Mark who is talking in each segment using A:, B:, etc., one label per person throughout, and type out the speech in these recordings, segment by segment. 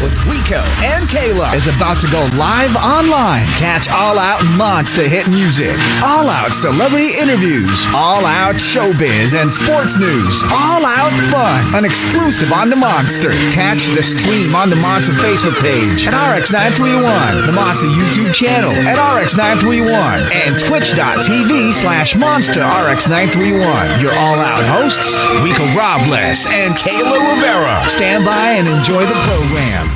A: with Rico and Kayla is about to go live online. Catch All Out Monster hit music, All Out celebrity interviews, All Out showbiz and sports news, All Out fun, an exclusive on the Monster. Catch the stream on the Monster Facebook page at RX931, the Monster YouTube channel at RX931, and twitch.tv/Monster RX931. Your All Out hosts, Rico Robles and Kayla Rivera. Stand by and enjoy the program.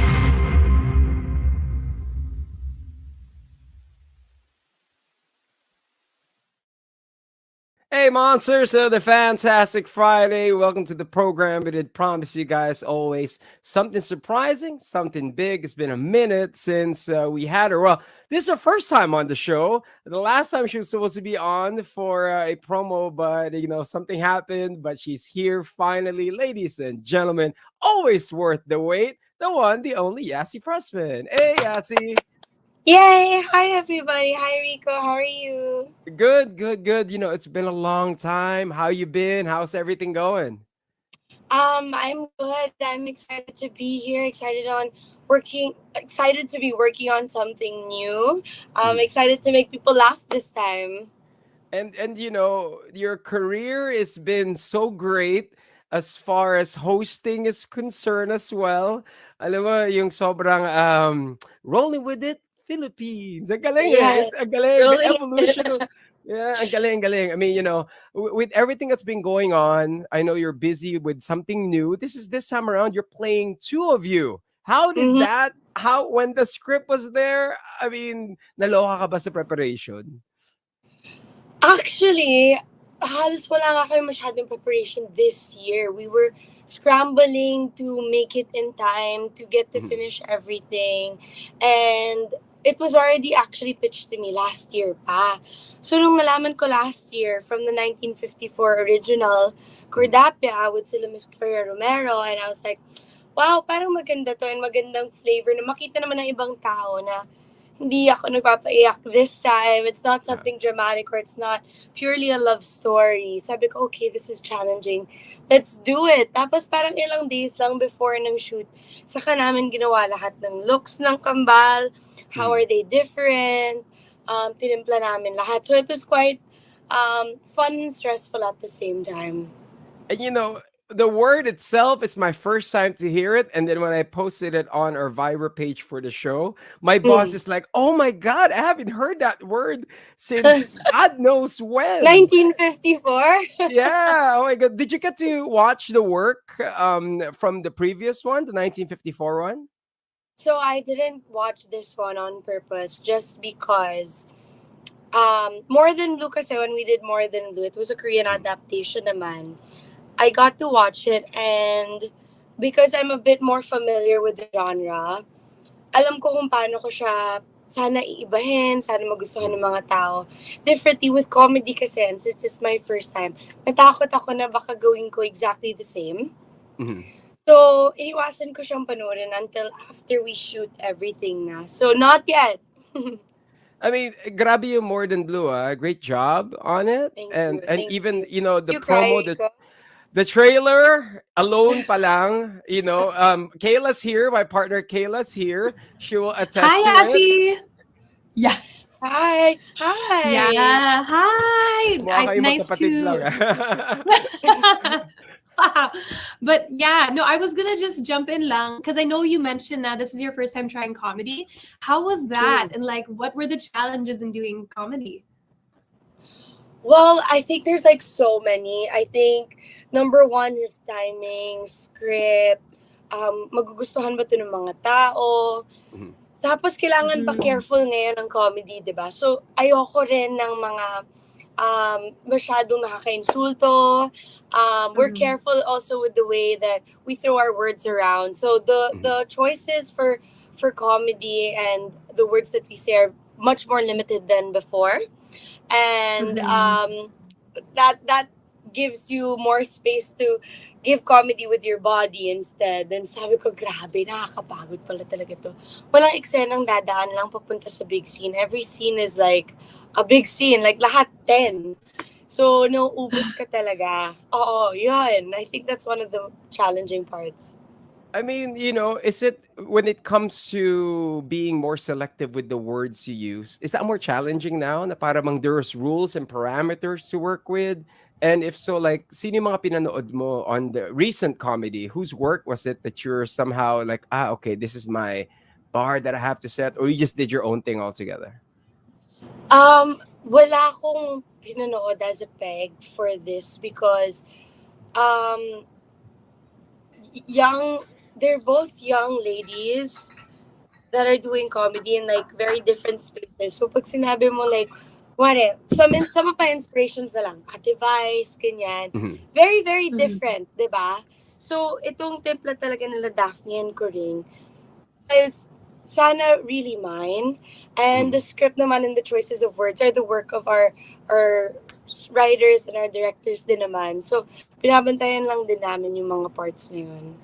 B: Hey Monsters of the Fantastic Friday. Welcome to the program. We did promise you guys always something surprising, something big. It's been a minute since we had her. Well, this is her first time on the show. The last time she was supposed to be on for a promo, but something happened. But she's here finally, ladies and gentlemen. Always worth the wait. The one, the only Yassi Pressman. Hey Yassi.
C: Yay! Hi everybody. Hi Rico. How are you?
B: Good. It's been a long time. How you been? How's everything going?
C: I'm good. I'm excited to be here. Excited to be working on something new. Excited to make people laugh this time.
B: And your career has been so great as far as hosting is concerned as well. Alam mo, yung sobrang rolling with it Philippines. Ang galing,
C: Yeah.
B: ang galing. The evolution. Yeah, ang galing. I mean, with everything that's been going on, I know you're busy with something new. This time around, you're playing two of you. How did when the script was there, I mean, naloka ka ba sa preparation?
C: Actually, halos wala nga kayo masyadong preparation this year. We were scrambling to make it in time, to get to finish everything. And it was already actually pitched to me last year pa. So nung nalaman ko last year from the 1954 original Kurdapya with sila Miss Gloria Romero, and I was like, wow, parang maganda to and magandang flavor na makita naman ng ibang tao na hindi ako nagpapaiyak this time. It's not something dramatic or it's not purely a love story. Sabi ko, okay, this is challenging. Let's do it. Tapos parang ilang days lang before ng shoot, saka namin ginawa lahat ng looks ng kambal. How are they different? Tinimpla namin lahat. So it was quite fun and stressful at the same time.
B: And the word itself, it's my first time to hear it. And then when I posted it on our Viber page for the show, my boss is like, oh my God, I haven't heard that word since God knows when.
C: 1954?
B: Yeah. Oh my God. Did you get to watch the work from the previous one, the 1954 one?
C: So I didn't watch this one on purpose just because More Than Blue kasi when we did More Than Blue, it was a Korean adaptation naman. I got to watch it, and because I'm a bit more familiar with the genre, alam ko kung paano ko siya sana iibahin, sana magustuhan ng mga tao. Differently with comedy kasi, and since it's my first time, natakot ako na baka gawin ko exactly the same. So, iniwasan ko siyang panoorin until after we shoot everything na. So, not yet.
B: I mean, grabe yung More Than Blue, great job on it.
C: Thank you.
B: Even, the
C: You
B: promo,
C: cry, Rico?
B: the trailer alone pa lang, Kayla's here, my partner Kayla's here. She will attest
D: Hi,
B: to
D: Yassi.
B: it.
D: Yeah.
C: Hi!
D: Yeah. Hi.
B: Mukha kayong
D: Nice
B: magkapatid
D: to.
B: lang.
D: Wow. But yeah, no, I was gonna just jump in lang because I know you mentioned that this is your first time trying comedy. How was that? And what were the challenges in doing comedy?
C: Well, I think there's so many. I think number one is timing, script, magugustuhan ba ito ng mga tao. Tapos kailangan pa careful ngayon ng comedy, diba? So ayoko rin ng mga masyadong nakaka-insulto. We're careful also with the way that we throw our words around. So the choices for comedy and the words that we say are much more limited than before. And that gives you more space to give comedy with your body instead. And sabi ko, grabe, nakakapagod pala talaga to. Walang eksenang dadaan lang papunta sa big scene. Every scene is like a big scene, like lahat 10. So, nauubos ka talaga. Oo, yun. I think that's one of the challenging parts.
B: I mean, is it when it comes to being more selective with the words you use, is that more challenging now na para bang there's rules and parameters to work with? And if so, like, sino yung mga pinanood mo on the recent comedy? Whose work was it that you're somehow like, okay, this is my bar that I have to set, or you just did your own thing altogether?
C: Wala akong pinanood as a peg for this because um young they're both young ladies that are doing comedy in like very different spaces. So pag sinabi mo like, some of my inspirations na lang, Ate Vice, ganyan.
B: Mhm.
C: Very, very different, di ba? So itong template talaga nila Daphne and Corinne is sana really mine. And the script naman and the choices of words are the work of our writers and our directors din naman. So binabantayan lang din namin yung mga parts na yun.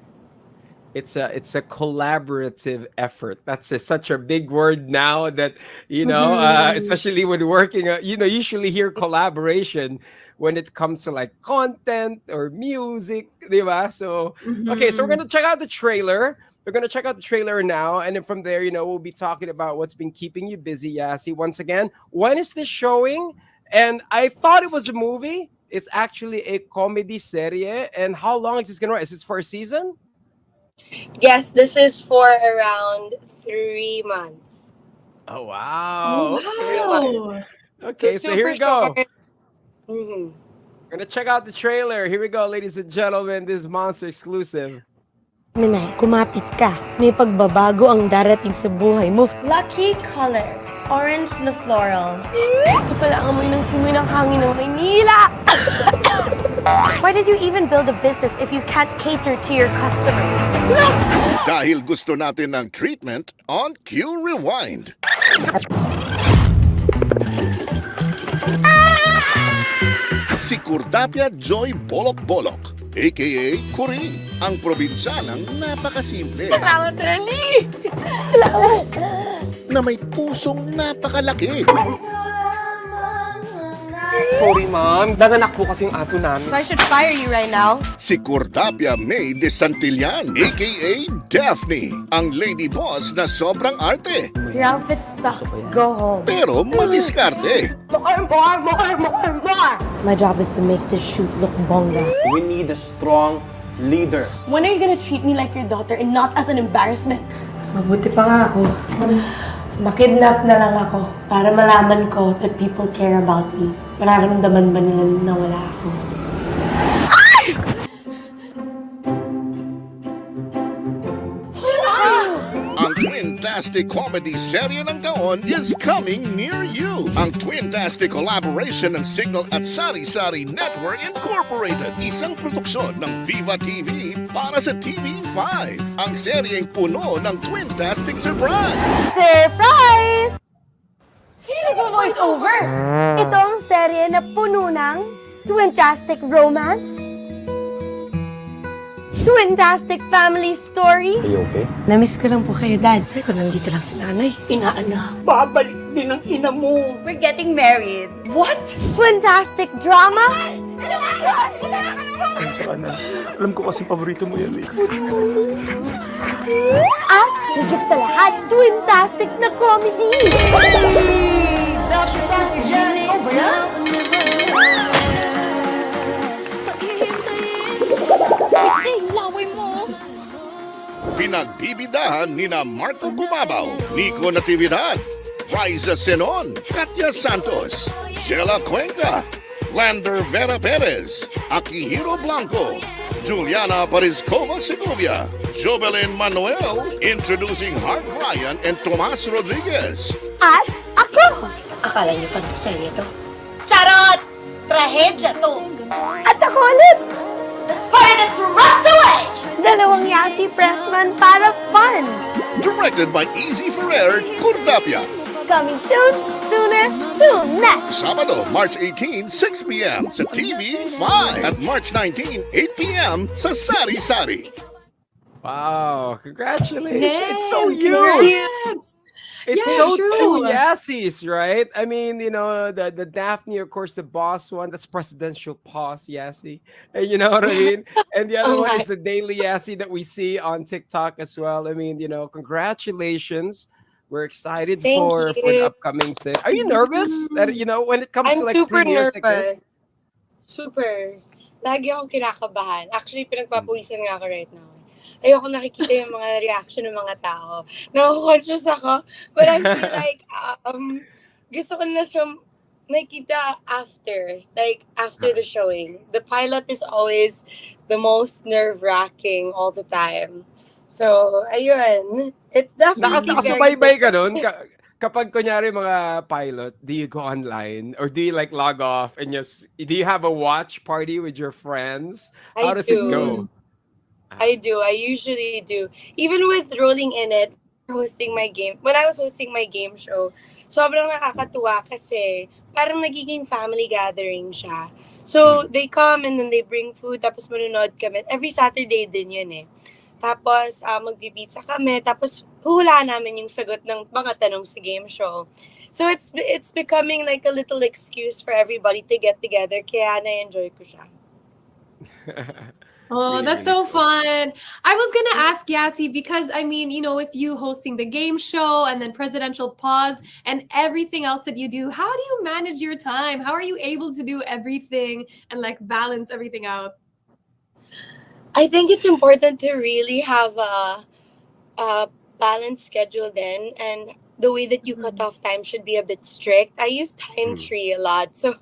B: It's a collaborative effort. That's such a big word now that especially when working. Usually hear collaboration when it comes to like content or music, diba? So okay, so we're gonna check out the trailer. We're gonna check out the trailer now, and then from there, we'll be talking about what's been keeping you busy, Yassi. Once again, when is this showing? And I thought it was a movie. It's actually a comedy serye. And how long is this gonna run? Is it for a season?
C: Yes, this is for around 3 months.
B: Oh wow!
D: Wow.
B: Okay, so here we go.
C: Mm-hmm.
B: We're gonna check out the trailer. Here we go, ladies and gentlemen. This is Monster exclusive.
E: Minay, kumapit ka. May pagbabago ang darating sa buhay mo.
C: Lucky color, orange na floral.
E: Ito pala ang amoy ng simoy ng hangin ng Maynila.
F: Why did you even build a business if you can't cater to your customers?
G: Dahil gusto natin ng treatment on Q Rewind. Si Kurdapya Joy Bolok-Bolok, a.k.a. Corinne, ang probinsyanang napakasimple.
E: Salamat, Rani!
G: Na may pusong napakalaki.
H: Sorry, ma'am. Dananak po kasing aso namin.
E: So I should fire you right now?
G: Si Kurdapya May de Santillan, a.k.a. Daphne, ang lady boss na sobrang arte.
F: Your outfit sucks. Go home.
G: Pero madiskarte.
F: More! My job is to make this shoot look bongga.
H: We need a strong leader.
E: When are you gonna treat me like your daughter and not as an embarrassment?
I: Mabuti pa nga ako. Makidnap na lang ako para malaman ko that people care about me. Mararamdaman ba nila na wala ako?
G: Ang Twintastic comedy serye ng taon is coming near you. Ang Twintastic collaboration ng Signal at Sari Sari Network Incorporated. Isang produksyon ng Viva TV para sa TV5. Ang seryeng puno ng Twintastic surprise.
F: Surprise!
E: Sino nag-voice over?
F: Ito ang serye na puno ng Twintastic romance, Twintastic family story,
H: Are you okay?
I: Namiss ko lang po kayo, Dad. Pero kung nandito lang si Nanay.
E: Inaanak.
I: Babalik din ang ina mo.
E: We're getting married. What?
F: Twintastic drama,
H: Alam ko kasi paborito mo yan eh.
F: at higit sa lahat, Twintastic na comedy.
G: Pinagbibidahan nina Marco Gumabaw, Nico Natividad, Riza Senon, Katya Santos, Sheila Cuenca, Lander Vera Perez, Akihiro Blanco, Juliana Parizkova Segovia, Jobelin Manuel, introducing Hart Ryan and Tomas Rodriguez.
F: At ako,
E: Akala niyo fantasya to?
F: Charot! Trahedya to! At ako ulit! Let's find it right away! Dalawang Yassi Pressman para fun!
G: Directed by Easy Ferrer, Kurdapya.
F: Coming soon, sooner, sooner!
G: Sabado, March 18, 6 p.m. sa TV5 at March 19, 8 p.m. sa Sari Sari.
B: Wow! Congratulations!
D: Yes,
B: It's so you.
D: congrats.
B: It's
D: Yeah,
B: so two
D: true.
B: Yassies, right? I mean, the Daphne, of course, the boss one, that's presidential pause Yassi. And you know what I mean? And the other
C: Oh
B: one
C: my.
B: is the daily Yassi that we see on TikTok as well. I mean, congratulations. We're excited
C: Thank
B: for the
C: you.
B: upcoming set. Are you nervous that when it comes
C: I'm
B: to like
C: super
B: premieres like this?
C: nervous. Super. Lagi akong kinakabahan. Actually, pinagpapawisan nga ako right now. Ayoko nakikita yung mga reaction ng mga tao. Nako-conscious ako. But I feel like, gusto ko na siya nakita after. Like, after the showing. The pilot is always the most nerve-wracking all the time. So, ayun. It's definitely very
B: Nakasubaybay ka nun?
C: different.
B: Kapag kunyari mga pilot, do you go online or do you like log off and do you have a watch party with your friends? How
C: I
B: does it
C: do.
B: go?
C: I do. I usually do. Even with rolling in it, when I was hosting my game show, sobrang nakakatuwa kasi parang nagiging family gathering siya. So, they come and then they bring food, tapos manunod kami. Every Saturday din yun eh. Tapos, magpipizza kami, tapos huhulaan namin yung sagot ng mga tanong sa game show. So, it's becoming like a little excuse for everybody to get together, kaya na-enjoy ko siya.
D: Oh,
B: Really,
D: that's
B: really
D: so
B: cool.
D: fun. I was gonna ask Yassi because I mean, with you hosting the game show and then presidential pause and everything else that you do, how do you manage your time? How are you able to do everything and like balance everything out?
C: I think it's important to really have a balanced schedule then, and the way that you cut off time should be a bit strict. I use time tree a lot. So,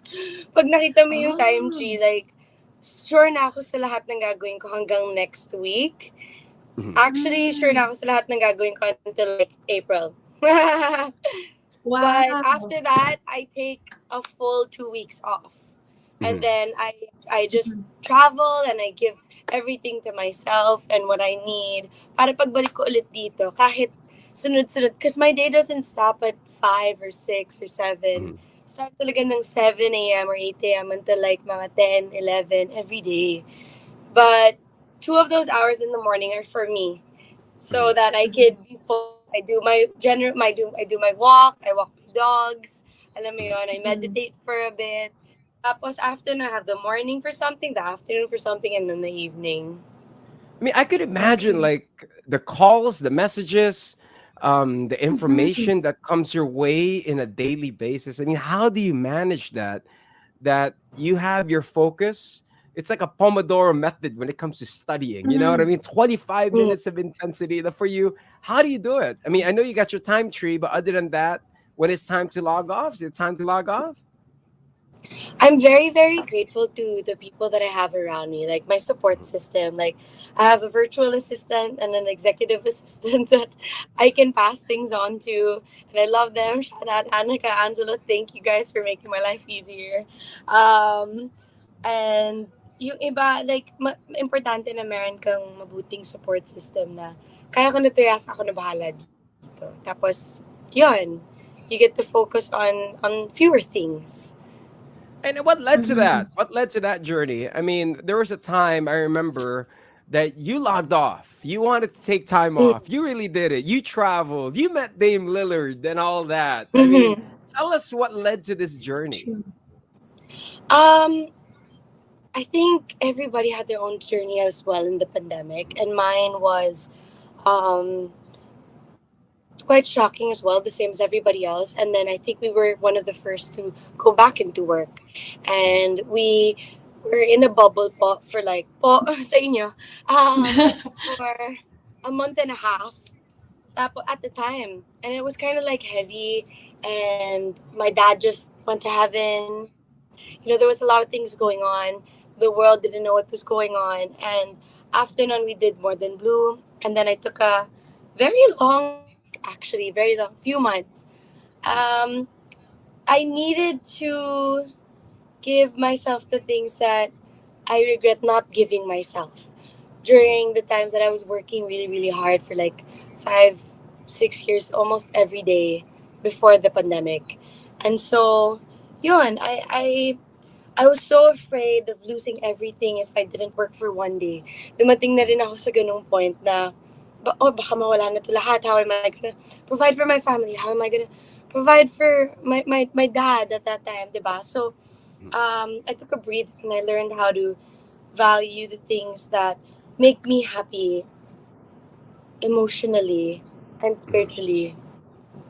C: pag nakita mo yung time
D: Oh.
C: tree, like, sure na ako sa lahat ng gagawin ko hanggang next week. Actually, sure na ako sa lahat ng gagawin ko until like April.
D: Wow.
C: But after that, I take a full 2 weeks off. And then I just travel and I give everything to myself and what I need para pagbalik ko ulit dito kahit sunod-sunod, because my day doesn't stop at 5 or 6 or 7. Start talaga ng 7 a.m. or 8 a.m. until like mga 10, 11 every day. But 2 of those hours in the morning are for me, so that I could be full. I do my I do my walk. I walk my dogs. Alam mo yun, I meditate for a bit. Tapos after I have the morning for something, the afternoon for something, and then the evening.
B: I mean, I could imagine like the calls, the messages, the information that comes your way in a daily basis. I mean, how do you manage that? That you have your focus. It's like a Pomodoro method when it comes to studying. You know what I mean? 25 minutes of intensity. For you, how do you do it? I mean, I know you got your time tree, but other than that, when it's time to log off, is it time to log off?
C: I'm very, very grateful to the people that I have around me, like my support system. Like, I have a virtual assistant and an executive assistant that I can pass things on to, and I love them. Shout out Annika, Angela. Thank you guys for making my life easier. And yung iba, like, importante na meron kang mabuting support system na kaya ko na to, Yas, ako na bahala dito. Tapos, yun, you get to focus on fewer things.
B: And what led to that? What led to that journey? I mean, there was a time I remember that you logged off. You wanted to take time off. You really did it. You traveled. You met Dame Lillard and all that. I mean, tell us what led to this journey.
C: I think everybody had their own journey as well in the pandemic, and mine was quite shocking as well, the same as everybody else. And then I think we were one of the first to go back into work, and we were in a bubble for like sa inyo for a month and a half at the time, and it was kind of like heavy. And my dad just went to heaven. There was a lot of things going on. The world didn't know what was going on. And after none, we did More Than Blue. And then I took a very long, few months. I needed to give myself the things that I regret not giving myself during the times that I was working really, really hard for like 5, 6 years, almost every day before the pandemic. And so, yun, I was so afraid of losing everything if I didn't work for one day. Dumating na rin ako sa ganung point na baka mawala na to lahat. How am I gonna provide for my family? How am I gonna provide for my dad at that time, diba? So, I took a breather and I learned how to value the things that make me happy emotionally and spiritually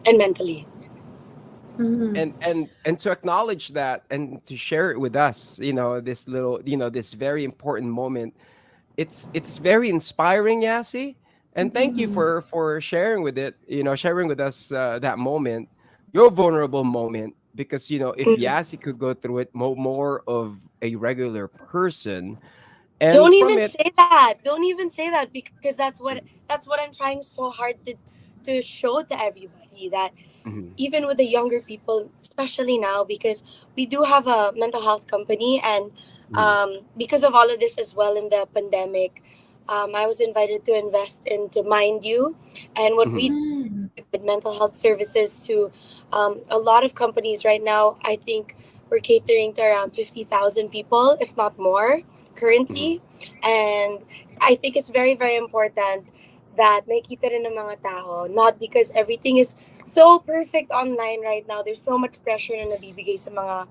C: and mentally.
D: Mhm.
B: And to acknowledge that and to share it with us, this little, this very important moment. It's very inspiring, Yassi, and thank you
D: Mhm.
B: for sharing with it. Sharing with us that moment, your vulnerable moment, because if
C: Mhm.
B: Yassi could go through it more of a regular person, and
C: Don't
B: from
C: even
B: it.
C: say that. Don't even say that because that's what I'm trying so hard to show to everybody that
B: Mhm,
C: even with the younger people, especially now, because we do have a mental health company, and
B: mhm,
C: because of all of this as well in the pandemic, I was invited to invest into Mind You, and what we
B: mhm,
D: Mm.
C: with mental health services to a lot of companies right now. I think we're catering to around 50,000 people, if not more,
B: mhm,
C: currently. And I think it's very, very important that nakita rin ng mga tao, not because everything is so perfect online right now. There's so much pressure na nabibigay sa mga,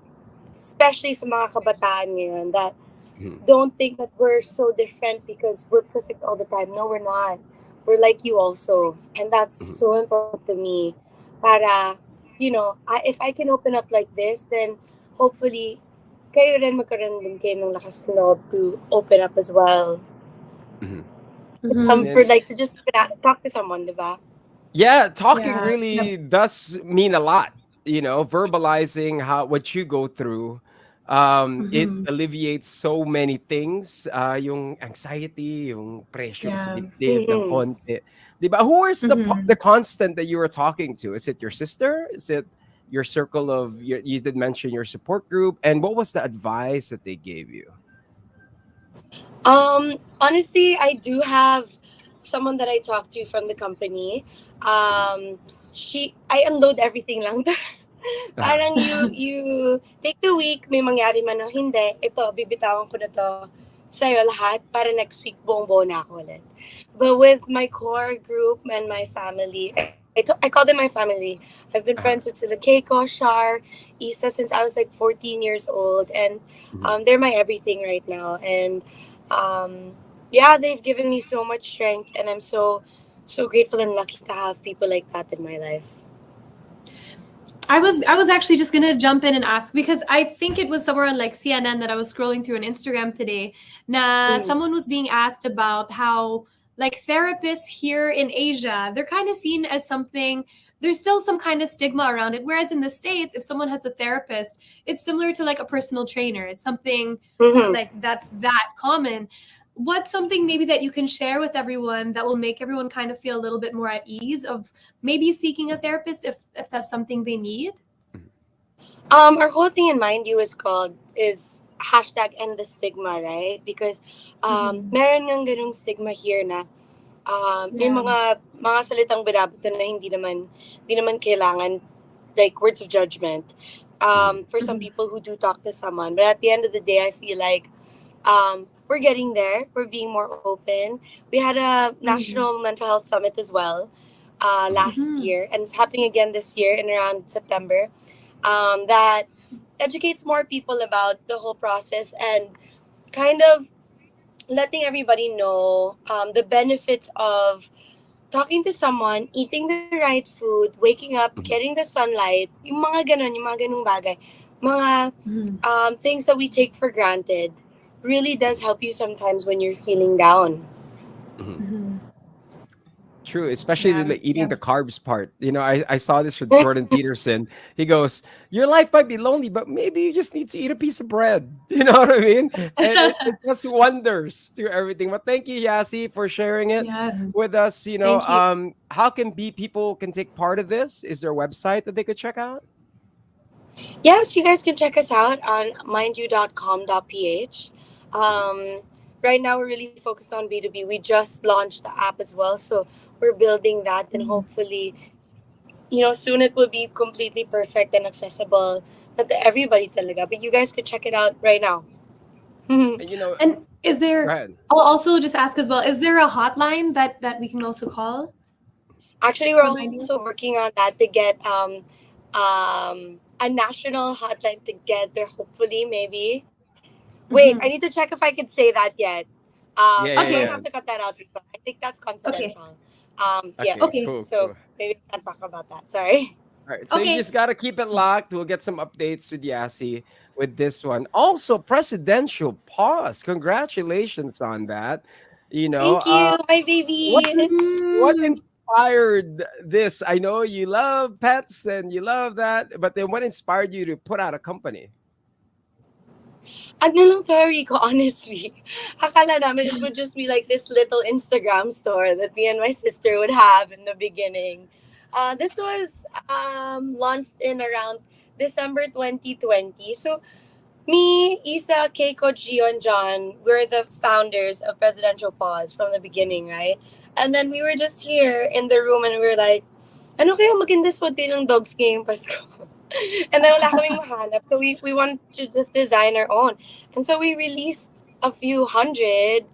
C: especially sa mga kabataan ngayon, that
B: mhm,
C: don't think that we're so different because we're perfect all the time. No, we're not. We're like you also. And that's
B: mhm.
C: so important to me. Para, if I can open up like this, then hopefully, kayo rin magkaroon din kayo ng lakas ng loob to open up as well.
B: Mhm.
C: It's some
D: Mhm.
C: for
B: And
C: like to just talk to someone, diba?
B: yeah, talking
D: Yeah.
B: really does mean a lot. Verbalizing what you go through, it
D: Mhm.
B: alleviates so many things. Yung anxiety, yung pressure sa
D: Yeah.
B: dibdib ng
C: Mm-hmm.
B: konti. Di ba? Who is the
D: Mhm.
B: constant that you were talking to? Is it your sister? Is it your circle of you did mention your support group? And what was the advice that they gave you?
C: Honestly, I do have someone that I talk to from the company. I unload everything lang.
B: Uh-huh.
C: Parang you take the week, may mangyari man o hindi, ito, bibitawan ko na to sa'yo lahat para next week buong-buo na ako ulit. But with my core group and my family, I call them my family. I've been
B: Uh-huh.
C: friends with sila Keiko, Shar, Isa since I was like 14 years old. And
B: Mhm.
C: they're my everything right now. And yeah, they've given me so much strength. And I'm so grateful and lucky to have people like that in my life.
D: I was actually just gonna jump in and ask because I think it was somewhere on like CNN that I was scrolling through on Instagram today. Na
C: Mm.
D: someone was being asked about how like therapists here in Asia, they're kind of seen as something. There's still some kind of stigma around it. Whereas in the States, if someone has a therapist, it's similar to like a personal trainer. It's something
C: Mm-hmm.
D: like that's that common. What's something maybe that you can share with everyone that will make everyone kind of feel a little bit more at ease of maybe seeking a therapist if that's something they need?
B: Mhm.
C: Our whole thing in Mind You is hashtag end the stigma, right? Because
D: Mhm.
C: meron ngang ganung stigma here na may
D: Yeah.
C: mga salitang binabato na hindi naman kailangan like words of judgment.
B: Mhm.
C: For some
D: Mhm.
C: people who do talk to someone, but at the end of the day, I feel like we're getting there. We're being more open. We had a
D: Mhm.
C: national mental health summit as well
B: Mhm.
C: last
D: Mhm.
C: year, and it's happening again this year in around September. That educates more people about the whole process and kind of letting everybody know the benefits of talking to someone, eating the right food, waking up,
B: Mhm.
C: getting the sunlight, yung mga ganung bagay, mga
D: Mhm.
C: things that we take for granted really does help you sometimes when you're feeling down.
B: Mhm.
D: Mhm.
B: True, especially
D: Yeah.
B: the eating
D: Yeah.
B: the carbs part. I saw this with Jordan Peterson. He goes, "Your life might be lonely, but maybe you just need to eat a piece of bread." You know what I mean? And it does wonders to everything. But thank you, Yassi, for sharing it
D: Yeah.
B: with us.
D: Thank you.
B: How can people can take part of this? Is there a website that they could check out?
C: Yes, you guys can check us out on mindyou.com.ph. Um, right now, we're really focused on B2B. We just launched the app as well. So we're building that, and
D: Mhm.
C: hopefully, soon it will be completely perfect and accessible. Not to everybody talaga, but you guys could check it out right now.
B: And
D: And Is
B: Go
D: there?
B: ahead.
D: I'll also just ask as well. Is there a hotline that we can also call?
C: Actually, we're
D: Remind you.
C: also working on that to get a national hotline together. Hopefully, maybe. Wait, I
D: Mhm.
C: need to check if I could say that yet.
B: Yeah,
C: We
B: yeah,
C: might
D: Okay.
B: yeah.
C: have to cut that out. But I think that's
D: Okay.
C: confidential.
B: Okay,
C: Yes.
D: Okay.
B: cool,
C: So
B: cool.
C: maybe we can't talk about that. Sorry.
B: All right, so you
D: Okay.
B: just gotta keep it locked. We'll get some updates with Yassi with this one. Also, presidential pause. Congratulations on that. You know,
C: Thank you, my
B: what
C: babies.
B: what
D: Mm.
B: inspired this? I know you love pets and you love that, but then what inspired you to put out a company?
C: Ano lang to, Rico, honestly. Akala namin it would just be like this little Instagram store that me and my sister would have in the beginning. This was launched in around December 2020. So me, Isa, Keiko, Gio, and John, we're the founders of Presidential Pause from the beginning, right? And then we were just here in the room and we were like, ano kaya maging this what ng dogs ngayong Pasko? And then wala kaming mahanap. So we wanted to just design our own. And so we released a few hundred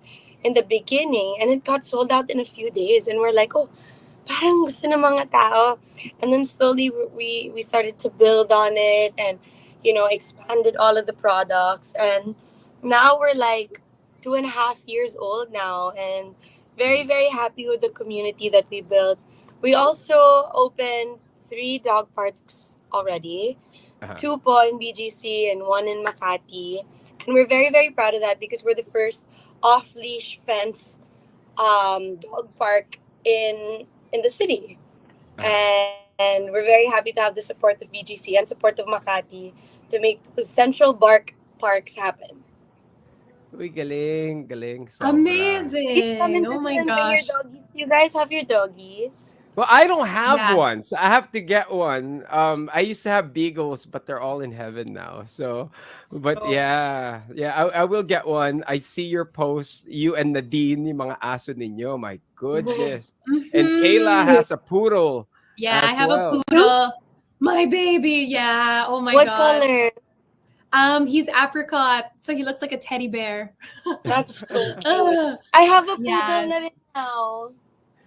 C: in the beginning and it got sold out in a few days. And we're like, oh, parang gusto ng mga tao. And then slowly we started to build on it and, expanded all of the products. And now we're like 2.5 years old now and very, very happy with the community that we built. We also opened 3 dog parks already,
B: Uh-huh.
C: 2 in BGC and 1 in Makati. And we're very, very proud of that because we're the first off-leash fence dog park in the city.
B: Uh-huh.
C: And we're very happy to have the support of BGC and support of Makati to make those central bark parks happen.
B: Uy, galing, galing, sobra.
C: Please come
D: Amazing.
C: and
D: Oh
C: visit
D: my
C: and bring your
D: gosh.
C: doggies. You guys have your doggies.
B: Well, I don't have
D: Yeah.
B: one, so I have to get one. I used to have beagles, but they're all in heaven now. So, but
C: Oh.
B: yeah, yeah, I will get one. I see your post, you and Nadine, yung mga aso ninyo. My goodness. And Kayla
D: Mhm.
B: has a poodle
D: Yeah, I
B: as
D: have a
B: well.
D: poodle. My baby. Yeah. Oh my
C: What
D: gosh.
C: color?
D: He's apricot, so he looks like a teddy bear.
C: That's so cute.
D: Ah,
C: I have a poodle
D: yes.
C: na rin now.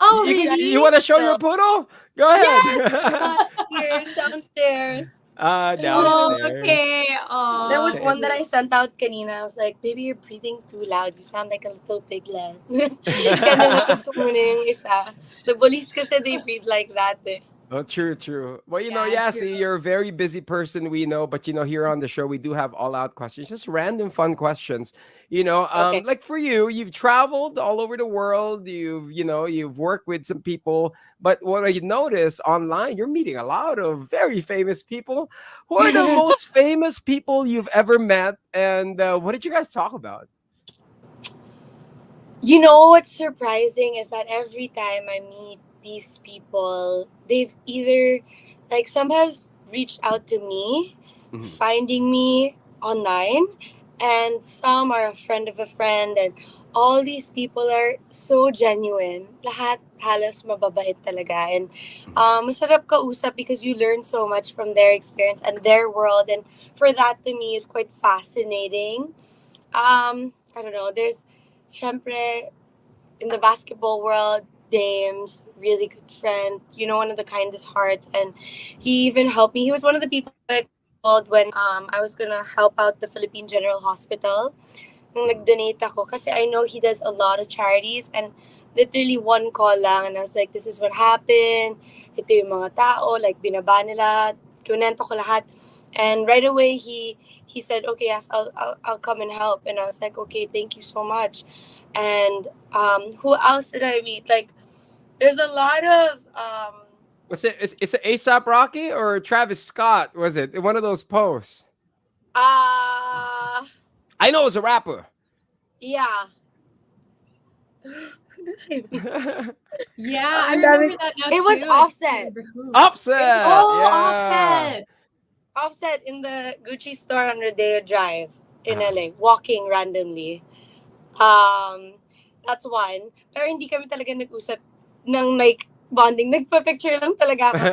D: Oh,
B: You,
D: really?
B: you want to show your poodle? Go ahead.
C: Here, downstairs.
D: Oh,
B: Downstairs.
D: okay.
C: There was
D: Oh.
C: one that I sent out kanina. I was like, baby, you're breathing too loud. You sound like a little piglet. Kaya nilabas ko muna yung isa. The bullies kasi they breathe like that eh.
B: Oh, true, true. Well,
D: Yeah, true.
B: Yassi, you're a very busy person, we know, but here on the show, we do have all out questions, just random fun questions.
C: Okay.
B: Like for you, you've traveled all over the world, you've worked with some people, but what I notice online, you're meeting a lot of very famous people. Who are the most famous people you've ever met, and what did you guys talk about?
C: You know what's surprising is that every time I meet these people, they've either, like, some have reached out to me,
B: Mhm.
C: finding me online, and some are a friend of a friend, and all these people are so genuine. Lahat halos mababait talaga. And masarap kausap because you learn so much from their experience and their world. And for that, to me, is quite fascinating. I don't know, there's, syempre, in the basketball world, Dame's really good friend, one of the kindest hearts. And he even helped me. He was one of the people that I called when I was gonna help out the Philippine General Hospital. Nung nag-donate ako. Kasi I know he does a lot of charities and literally one call lang. And I was like, this is what happened. Ito yung mga tao. Like, binaba nila. Kunento ko lahat. And right away, he said, okay, yes, I'll come and help. And I was like, okay, thank you so much. And who else did I meet? Like, there's a lot of
B: What's it? Is it ASAP Rocky or Travis Scott? Was it one of those posts?
C: uh
B: I know it was a rapper.
C: yeah.
D: Yeah, I
C: Ang
D: remember
C: dami-
D: that now
C: It was
D: too. I can't
C: Offset.
D: remember who.
B: Offset.
D: Oh,
B: yeah.
D: Offset.
C: Offset in the Gucci store on Rodeo Drive in
B: Uh-huh.
C: LA, walking randomly. That's one. Pero hindi kami talaga nag-usap ng like bonding. Nagpa-picture lang talaga ako.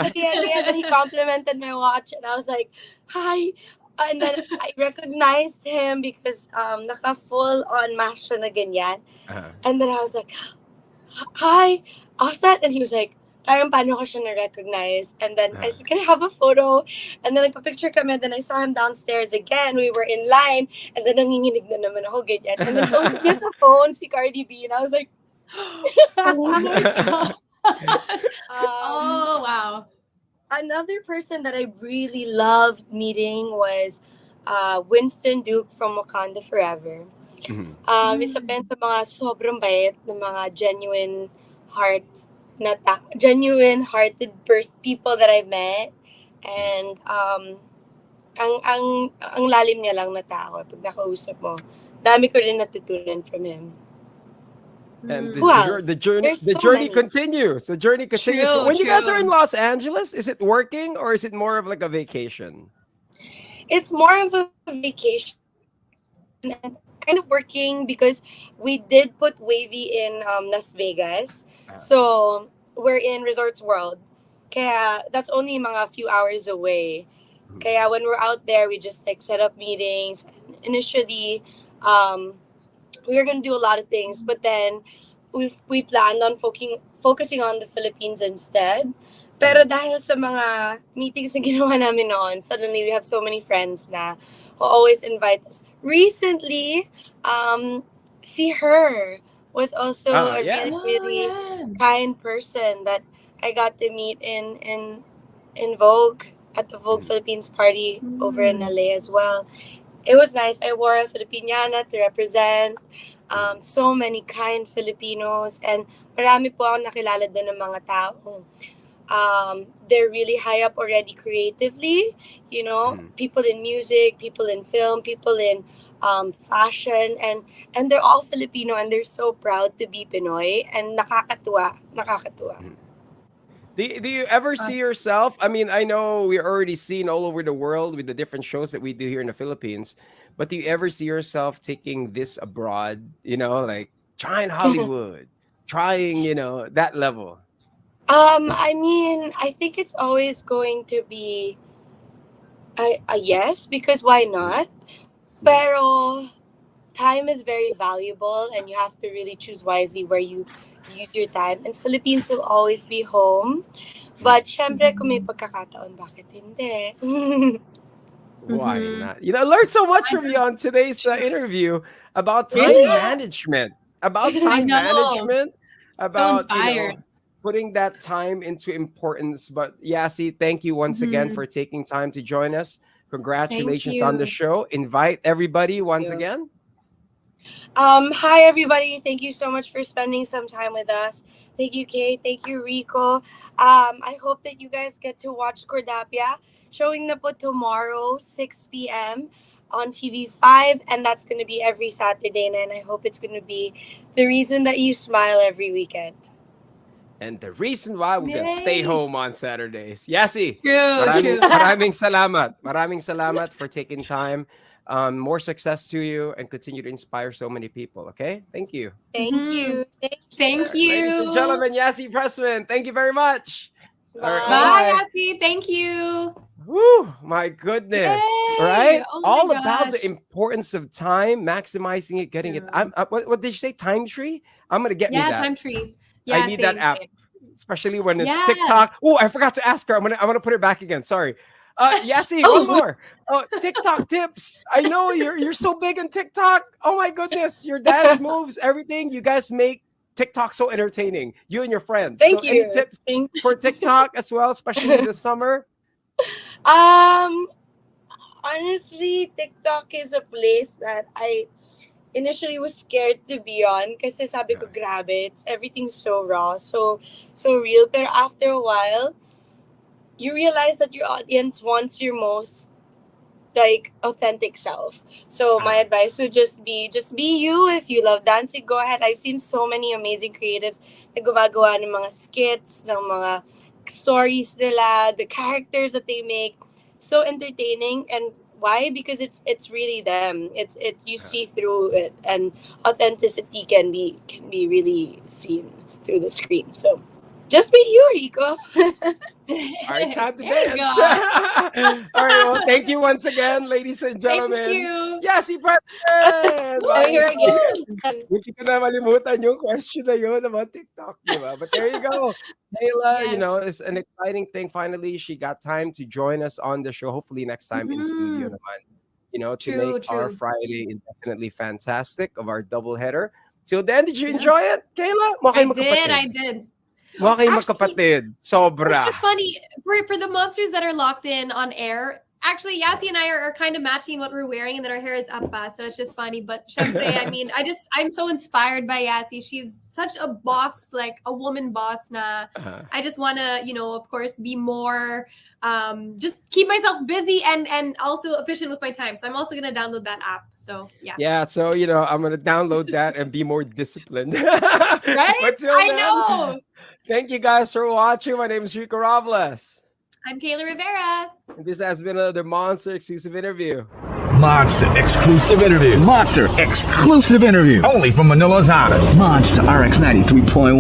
C: At the end, he complimented my watch and I was like, hi, And then I recognized him because naka full on mask siya na ganyan.
B: Uh-huh.
C: And then I was like, hi, how's that? And he was like, parang paano ko siya na-recognize? And then I said, can I have a photo? And then nagpa-picture kami. Then I saw him downstairs again. We were in line. And then nanginginig na naman ako, ganyan. And then kausap niya sa phone si Cardi B. And I was like,
D: Oh my gosh. Oh, wow.
C: Another person that I really loved meeting was Winston Duke from Wakanda Forever. Isa pa yan sa mga sobrang bait na mga genuine-hearted people that I met. And ang lalim niya lang na tao pag nakausap mo. Dami ko rin natutunan from him.
B: And
C: Who else?
B: the journey
C: There's so
B: journey
C: many.
B: continues. The journey continues.
D: True,
B: When you guys are
D: true.
B: in Los Angeles, is it working or is it more of like a vacation?
C: It's more of a vacation and kind of working because we did put Wavy in Las Vegas. So we're in Resorts World. Kaya that's only mga few hours away. Kaya when we're out there, we just like set up meetings. Initially, we were gonna do a lot of things, but then we planned on focusing on the Philippines instead. Pero dahil sa mga meetings na ginawa namin noon, suddenly we have so many friends na who always invite us. Recently, see her was also a
B: yeah.
C: really kind person that I got to meet in Vogue at the Vogue Philippines party over in LA as well. It was nice. I wore a Filipiniana to represent so many kind Filipinos, and marami po ako nakilala din ng mga tao. They're really high up already creatively, you know, people in music, people in film, people in fashion, and they're all Filipino and they're so proud to be Pinoy, and nakakatuwa.
B: Do you ever see yourself? I mean, I know we're already seen all over the world with the different shows that we do here in the Philippines, but do you ever see yourself taking this abroad, you know, like trying Hollywood, trying, you know, that level?
C: I mean, I think it's always going to be a yes, because why not? Pero time is very valuable and you have to really choose wisely where you use your time. And Philippines will always be home. But syempre, kung may pagkakataon, bakit hindi?
B: Why not? You know, I learned so much from you on today's interview about time management, about
D: inspired.
B: Putting that time into importance. But Yassi, thank you once again for taking time to join us. Congratulations on the show. Invite everybody once again.
C: Hi, everybody. Thank you so much for spending some time with us. Thank you, Kay. Thank you, Rico. I hope that you guys get to watch Kurdapya, showing na po tomorrow, 6 p.m. on TV5, and that's going to be every Saturday, and I hope it's going to be the reason that you smile every weekend.
B: And the reason why we can stay home on Saturdays. Yassi,
D: True.
B: maraming salamat. Maraming salamat for taking time. More success to you and continue to inspire so many people. Okay? Thank you.
C: Thank you.
D: Thank you.
B: Ladies and gentlemen, Yassi Pressman, thank you very much.
D: Bye, Yassi. Thank you.
B: Woo, my goodness.
D: Yay!
B: Right?
D: Oh my
B: All about
D: gosh.
B: the importance of time, maximizing it, getting it. What did you say? Time tree? I'm going to get me that.
D: Time tree. Yeah,
B: I need that
D: same,
B: app,
D: same.
B: especially when it's
D: Yeah.
B: TikTok. Oh, I forgot to ask her. I'm gonna put it back again. Sorry. Yassi, one more. Oh, TikTok tips. I know you're so big on TikTok. Oh my goodness, your dance moves, everything. You guys make TikTok so entertaining. You and your friends.
C: Thank
B: so
C: you.
B: Any tips for TikTok as well, especially this summer?
C: Honestly, TikTok is a place that I initially was scared to be on kasi sabi ko, grabe, everything's so raw, so real. Pero after a while, you realize that your audience wants your most like authentic self. So my advice would just be you. If you love dancing, go ahead. I've seen so many amazing creatives na gumagawa ng mga skits, ng mga stories nila, the characters that they make, so entertaining. And why? Because it's really them. It's you see through it, and authenticity can be really seen through the screen. So Just meet you, Rico.
B: All right, time to
D: There you
B: dance.
D: go.
B: All right, well, thank you once again, ladies and gentlemen.
D: Thank you.
B: Yassi Pressman!
C: I'm here again.
B: Hindi ko na malimutan yung question na yun about TikTok, di ba? But there you go. Kayla, you
D: Yes.
B: know, it's an exciting thing. Finally, she got time to join us on the show. Hopefully next time in studio naman. You know, to
D: True,
B: make our
D: true.
B: Friday indefinitely fantastic of our doubleheader. Till then, did you enjoy it, Kayla? Mukha kayong magkapatid.
D: I did.
B: Mukha kayong
D: Actually,
B: magkapatid. Sobra.
D: It's just funny for the monsters that are locked in on air. Actually, Yassi and I are kind of matching what we're wearing, and then our hair is up, so it's just funny. But syempre, I mean, I'm so inspired by Yassi. She's such a boss, like a woman boss. Na I just wanna, you know, of course, be more, just keep myself busy and also efficient with my time. So I'm also gonna download that app. So yeah.
B: Yeah, so you know, I'm gonna download that and be more disciplined.
D: Right?
B: But till
D: I
B: then,
D: know.
B: thank you guys for watching. My name is Rico Robles.
D: I'm Kayla Rivera.
B: And this has been another Monster exclusive interview.
A: Monster exclusive interview. Monster exclusive interview. Only from Manila's hottest. Monster RX93.1.